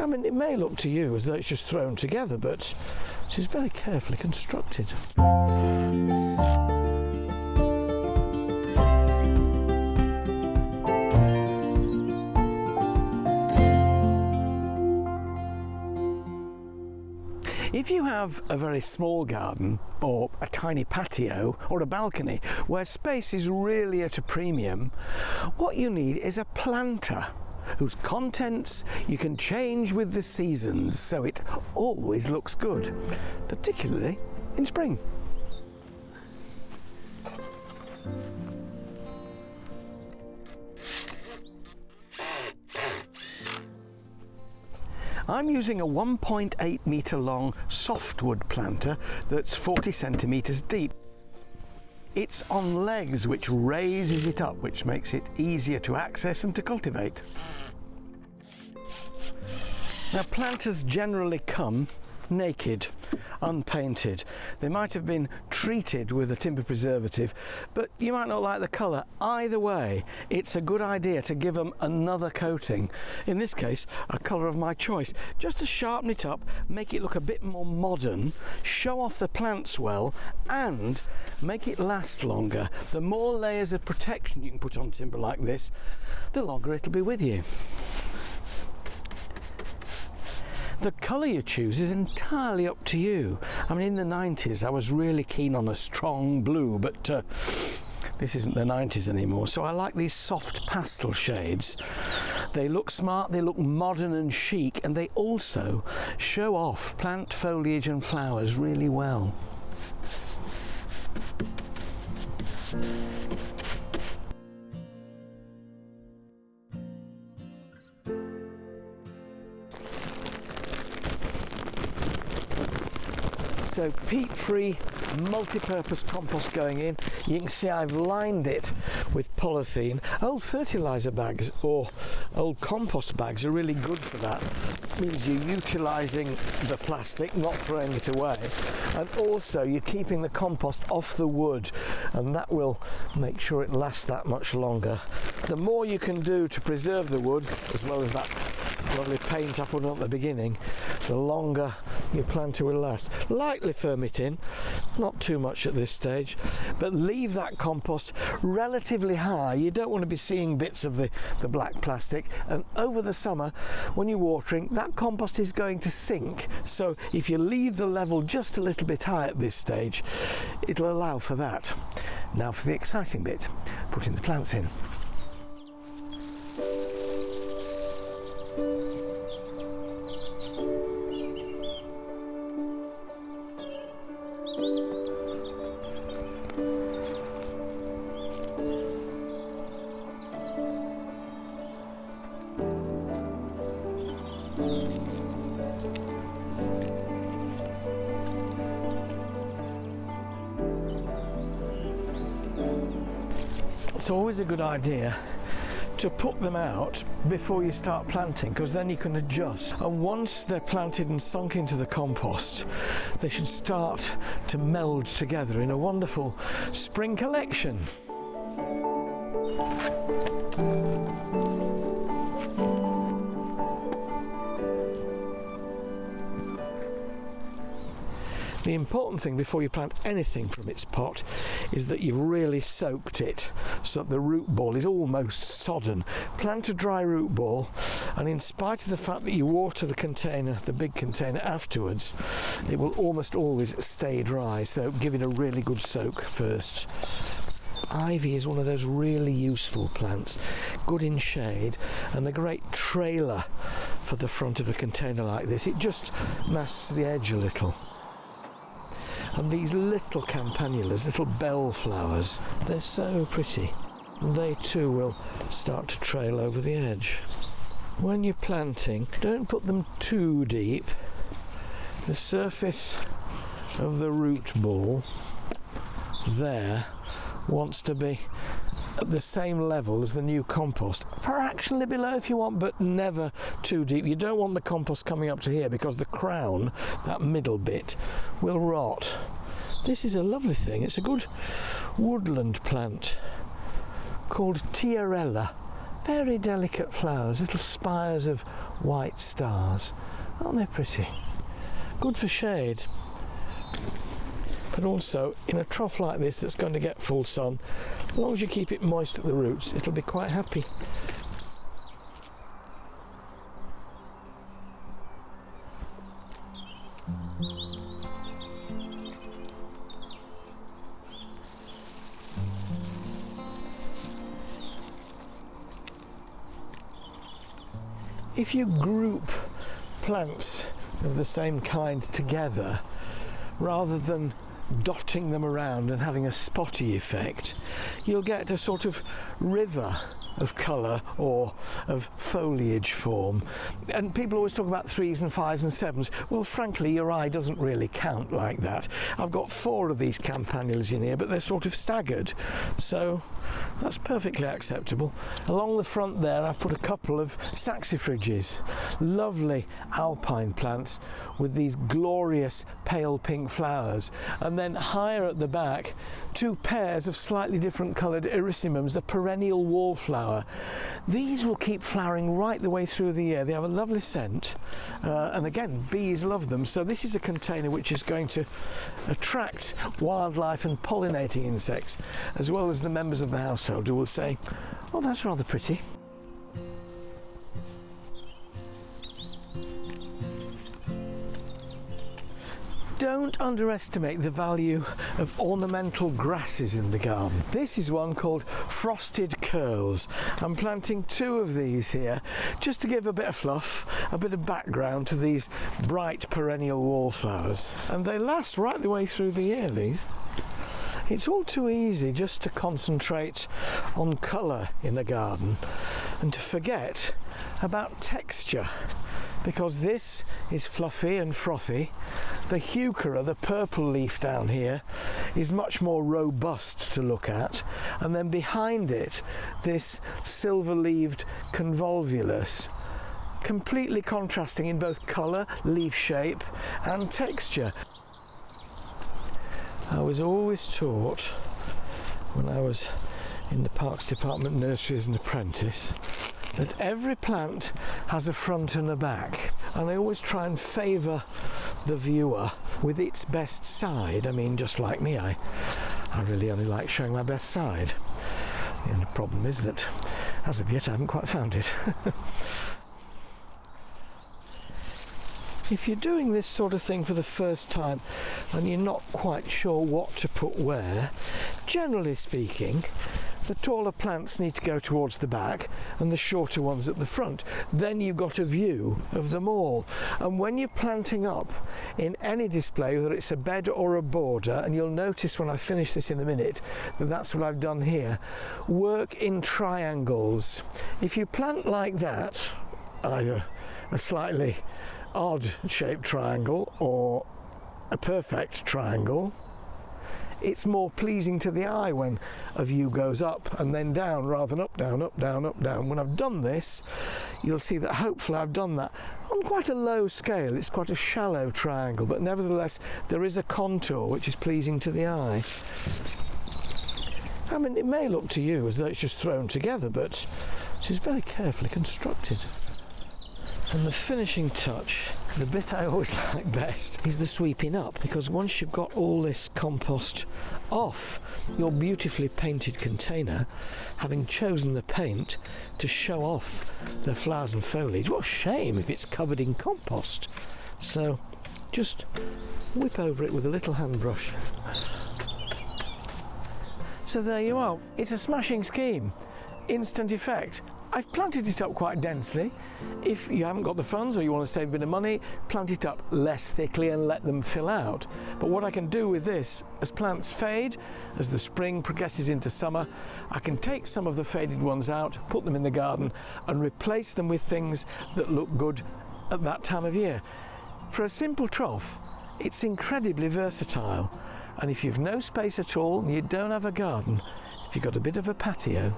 I mean, it may look to you as though it's just thrown together, but it is very carefully constructed. If you have a very small garden or a tiny patio or a balcony where space is really at a premium, what you need is a planter whose contents you can change with the seasons so it always looks good, particularly in spring. I'm using a 1.8 metre long softwood planter that's 40 centimetres deep. It's on legs which raises it up, which makes it easier to access and to cultivate. Now, planters generally come naked, unpainted. They might have been treated with a timber preservative, but you might not like the colour. Either way, it's a good idea to give them another coating. In this case, a colour of my choice, just to sharpen it up, make it look a bit more modern, show off the plants well, and make it last longer. The more layers of protection you can put on timber like this, the longer it'll be with you. The colour you choose is entirely up to you. I mean, in the 90s I was really keen on a strong blue, but this isn't the 90s anymore, so I like these soft pastel shades. They look smart, they look modern and chic, and they also show off plant foliage and flowers really well. So peat-free, multi-purpose compost going in. You can see I've lined it with polythene. Old fertiliser bags or old compost bags are really good for that. It means you're utilising the plastic, not throwing it away, and also you're keeping the compost off the wood, and that will make sure it lasts that much longer. The more you can do to preserve the wood, as well as that lovely paint I put on at the beginning, the longer your planter will last. Lightly firm it in, not too much at this stage, but leave that compost relatively high. You don't want to be seeing bits of the black plastic, and over the summer when you're watering, that compost is going to sink, so if you leave the level just a little bit high at this stage, it'll allow for that. Now for the exciting bit, putting the plants in. It's always a good idea to put them out before you start planting, because then you can adjust, and once they're planted and sunk into the compost, they should start to meld together in a wonderful spring collection. The important thing before you plant anything from its pot is that you've really soaked it so that the root ball is almost sodden. Plant a dry root ball, and in spite of the fact that you water the container, the big container, afterwards, it will almost always stay dry, so give it a really good soak first. Ivy is one of those really useful plants, good in shade and a great trailer for the front of a container like this. It just masks the edge a little. And these little campanulas, little bell flowers, they're so pretty. And they too will start to trail over the edge. When you're planting, don't put them too deep. The surface of the root ball there wants to be at the same level as the new compost, fractionally below if you want, but never too deep. You don't want the compost coming up to here, because the crown, that middle bit, will rot. This is a lovely thing. It's a good woodland plant called Tiarella. Very delicate flowers, little spires of white stars. Aren't they pretty? Good for shade. But also, in a trough like this that's going to get full sun, as long as you keep it moist at the roots, it'll be quite happy. If you group plants of the same kind together, rather than dotting them around and having a spotty effect, you'll get a sort of river of colour or of foliage form. And people always talk about 3s and 5s and 7s. Well, frankly, your eye doesn't really count like that. I've got 4 of these campanulas in here, but they're sort of staggered, so that's perfectly acceptable. Along the front there, I've put a couple of saxifrages, lovely alpine plants with these glorious pale pink flowers. And then higher at the back, 2 pairs of slightly different coloured iricimums, the perennial wallflower. These will keep flowering right the way through the year. They have a lovely scent, and again, bees love them. So this is a container which is going to attract wildlife and pollinating insects, as well as the members of the household who will say, "Oh, that's rather pretty." Don't underestimate the value of ornamental grasses in the garden. This is one called Frosted Curls. I'm planting 2 of these here just to give a bit of fluff, a bit of background to these bright perennial wallflowers. And they last right the way through the year, these. It's all too easy just to concentrate on colour in a garden and to forget about texture, because this is fluffy and frothy. The heuchera, the purple leaf down here, is much more robust to look at, and then behind it this silver-leaved convolvulus, completely contrasting in both colour, leaf shape and texture. I was always taught when I was in the Parks Department nursery as an apprentice that every plant has a front and a back, and I always try and favour the viewer with its best side. I mean, just like me, I really only like showing my best side. The only problem is that as of yet I haven't quite found it. If you're doing this sort of thing for the first time and you're not quite sure what to put where, generally speaking, the taller plants need to go towards the back and the shorter ones at the front. Then you've got a view of them all. And when you're planting up in any display, whether it's a bed or a border, and you'll notice when I finish this in a minute that that's what I've done here, work in triangles. If you plant like that, either a slightly odd shaped triangle or a perfect triangle, it's more pleasing to the eye when a view goes up and then down rather than up, down, up, down, up, down. When I've done this, you'll see that hopefully I've done that on quite a low scale. It's quite a shallow triangle, but nevertheless there is a contour which is pleasing to the eye. I mean, it may look to you as though it's just thrown together, but it is very carefully constructed. And the finishing touch, the bit I always like best, is the sweeping up, because once you've got all this compost off your beautifully painted container, having chosen the paint to show off the flowers and foliage, what a shame if it's covered in compost. So just whip over it with a little hand brush. So there you are. It's a smashing scheme. Instant effect. I've planted it up quite densely. If you haven't got the funds or you want to save a bit of money, plant it up less thickly and let them fill out. But what I can do with this, as plants fade, as the spring progresses into summer, I can take some of the faded ones out, put them in the garden and replace them with things that look good at that time of year. For a simple trough, it's incredibly versatile. And if you've no space at all and you don't have a garden, if you've got a bit of a patio,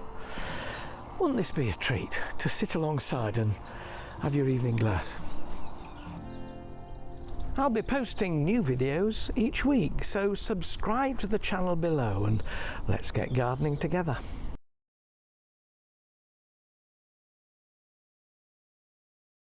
wouldn't this be a treat to sit alongside and have your evening glass? I'll be posting new videos each week, so subscribe to the channel below and let's get gardening together.